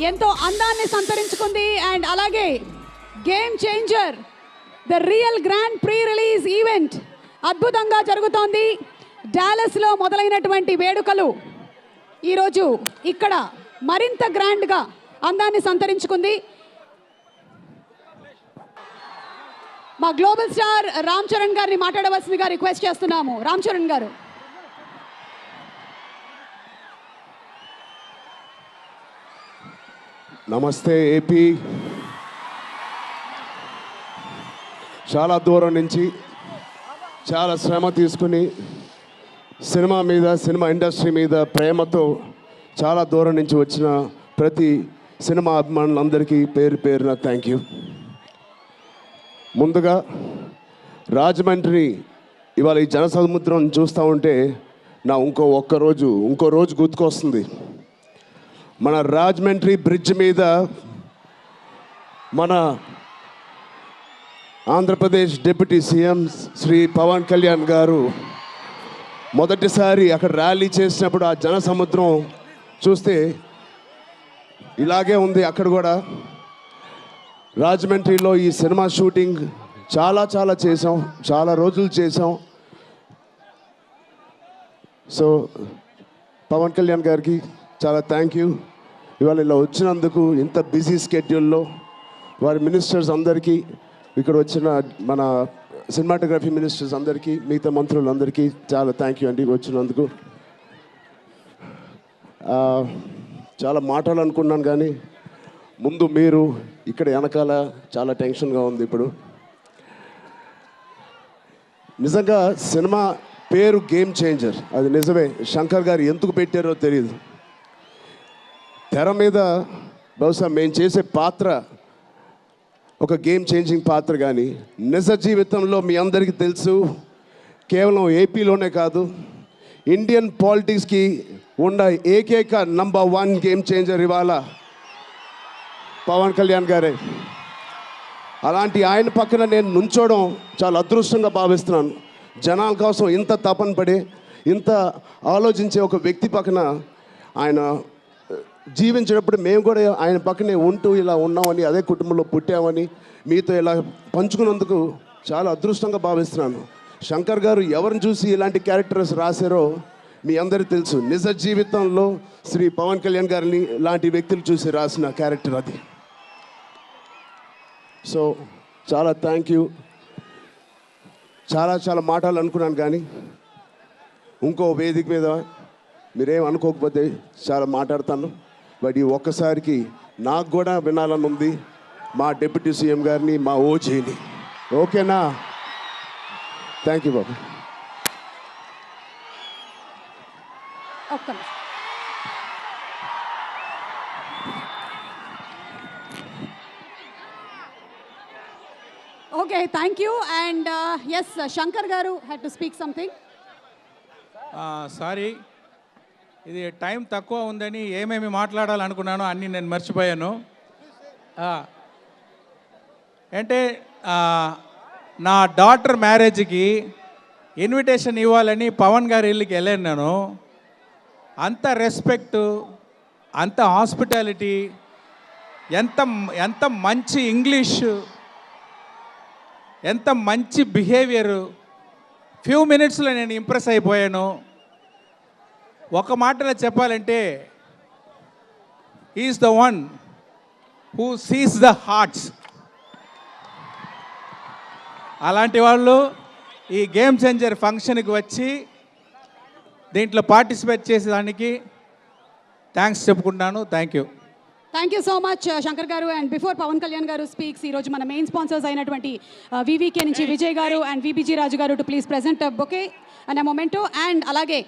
ఎంతో అందాన్ని సంతరించుకుంది. అండ్ అలాగే game changer the real grand pre release event అద్భుతంగా జరుగుతోంది. డాలస్లో మొదలైనటువంటి వేడుకలు ఈరోజు ఇక్కడ మరింత గ్రాండ్గా అందాన్ని సంతరించుకుంది. మా గ్లోబల్ స్టార్ రామ్ చరణ్ గారిని మాట్లాడవలసిందిగా రిక్వెస్ట్ చేస్తున్నాము. రామ్ చరణ్ గారు. నమస్తే ఏపీ. చాలా దూరం నుంచి చాలా శ్రమ తీసుకుని సినిమా ఇండస్ట్రీ మీద ప్రేమతో చాలా దూరం నుంచి వచ్చిన ప్రతి సినిమా అభిమానులందరికీ పేరు పేరున థ్యాంక్ యూ. ముందుగా రాజమండ్రి ఇవాళ ఈ జనసముద్రం చూస్తూ ఉంటే నా ఇంకో రోజు గుర్తుకొస్తుంది. మన రాజమండ్రి బ్రిడ్జ్ మీద మన ఆంధ్రప్రదేశ్ డిప్యూటీ సీఎం శ్రీ పవన్ కళ్యాణ్ గారు మొదటిసారి అక్కడ ర్యాలీ చేసినప్పుడు ఆ జనసముద్రం చూస్తే ఇలాగే ఉంది. అక్కడ కూడా రాజమండ్రిలో ఈ సినిమా షూటింగ్ చాలా చేసాం, చాలా రోజులు చేసాం. సో పవన్ కళ్యాణ్ గారికి చాలా థ్యాంక్ యూ. ఇవాళ ఇలా వచ్చినందుకు ఇంత బిజీ స్కెడ్యూల్లో వారి మినిస్టర్స్ అందరికీ, ఇక్కడ వచ్చిన మన సినిమాటోగ్రఫీ మినిస్టర్స్ అందరికీ, మిగతా మంత్రులందరికీ చాలా థ్యాంక్ యూ అండి వచ్చినందుకు. చాలా మాట్లాడాలనుకున్నాను కానీ ముందు మీరు ఇక్కడ వెనకాల చాలా టెన్షన్గా ఉంది. ఇప్పుడు నిజంగా సినిమా పేరు గేమ్ చేంజర్, అది నిజమే. శంకర్ గారు ఎందుకు పెట్టారో తెలియదు. తెర మీద బహుశా మేము చేసే పాత్ర ఒక గేమ్ చేంజింగ్ పాత్ర, కానీ నిజ జీవితంలో మీ అందరికీ తెలుసు, కేవలం ఏపీలోనే కాదు ఇండియన్ పాలిటిక్స్కి ఉన్న ఏకైక నంబర్ 1 గేమ్ చేంజర్ ఇవాళ పవన్ కళ్యాణ్ గారే. అలాంటి ఆయన పక్కన నేను నుంచోవడం చాలా అదృష్టంగా భావిస్తున్నాను. జనాల కోసం ఇంత తపన పడే, ఇంత ఆలోచించే ఒక వ్యక్తి పక్కన ఆయన జీవించేటప్పుడు మేము కూడా ఆయన పక్కనే ఉంటూ ఇలా ఉన్నామని, అదే కుటుంబంలో పుట్టామని మీతో ఇలా పంచుకున్నందుకు చాలా అదృష్టంగా భావిస్తున్నాను. శంకర్ గారు ఎవరిని చూసి ఇలాంటి క్యారెక్టర్స్ రాశారో మీ అందరికీ తెలుసు. నిజ జీవితంలో శ్రీ పవన్ కళ్యాణ్ గారిని లాంటి వ్యక్తులు చూసి రాసిన క్యారెక్టర్ అది. సో చాలా థ్యాంక్ యూ. చాలా మాట్లాడాలనుకున్నాను కానీ ఇంకో వేదిక మీద మీరేం అనుకోకపోతే చాలా మాట్లాడతాను. బట్ ఈ ఒక్కసారికి నాకు కూడా వినాలని ఉంది మా డిప్యూటీ సీఎం గారిని, మా ఓజీని. ఓకేనా? థ్యాంక్ యూ బాబు. Okay, thank you. And yes, Shankar గారు had to speak something. Sorry, ఇది టైం తక్కువ ఉందని ఏమేమి మాట్లాడాలనుకున్నానో అన్నీ నేను మర్చిపోయాను. అంటే నా డాటర్ మ్యారేజ్కి ఇన్విటేషన్ ఇవ్వాలని పవన్ గారి ఇల్లుకి వెళ్ళాను నేను. అంత రెస్పెక్టు, అంత హాస్పిటాలిటీ, ఎంత మంచి ఇంగ్లీషు, ఎంత మంచి బిహేవియరు. ఫ్యూ మినిట్స్లో నేను ఇంప్రెస్ అయిపోయాను. ఒక మాటలో చెప్పాలంటే is the one who sees the hearts. అలాంటి వాళ్ళు ఈ గేమ్ చేంజర్ ఫంక్షన్కి వచ్చి దీంట్లో పార్టిసిపేట్ చేసేదానికి థ్యాంక్స్ చెప్పుకుంటున్నాను. Thank you. Thank you so much Shankar గారు. అండ్ బిఫోర్ పవన్ కళ్యాణ్ గారు స్పీక్స్, ఈరోజు మన మెయిన్ స్పాన్సర్స్ అయినటువంటి వివికే నుంచి విజయ్ గారు అండ్ విబిజీ రాజు గారు to please present bouquet and memento. And అలాగే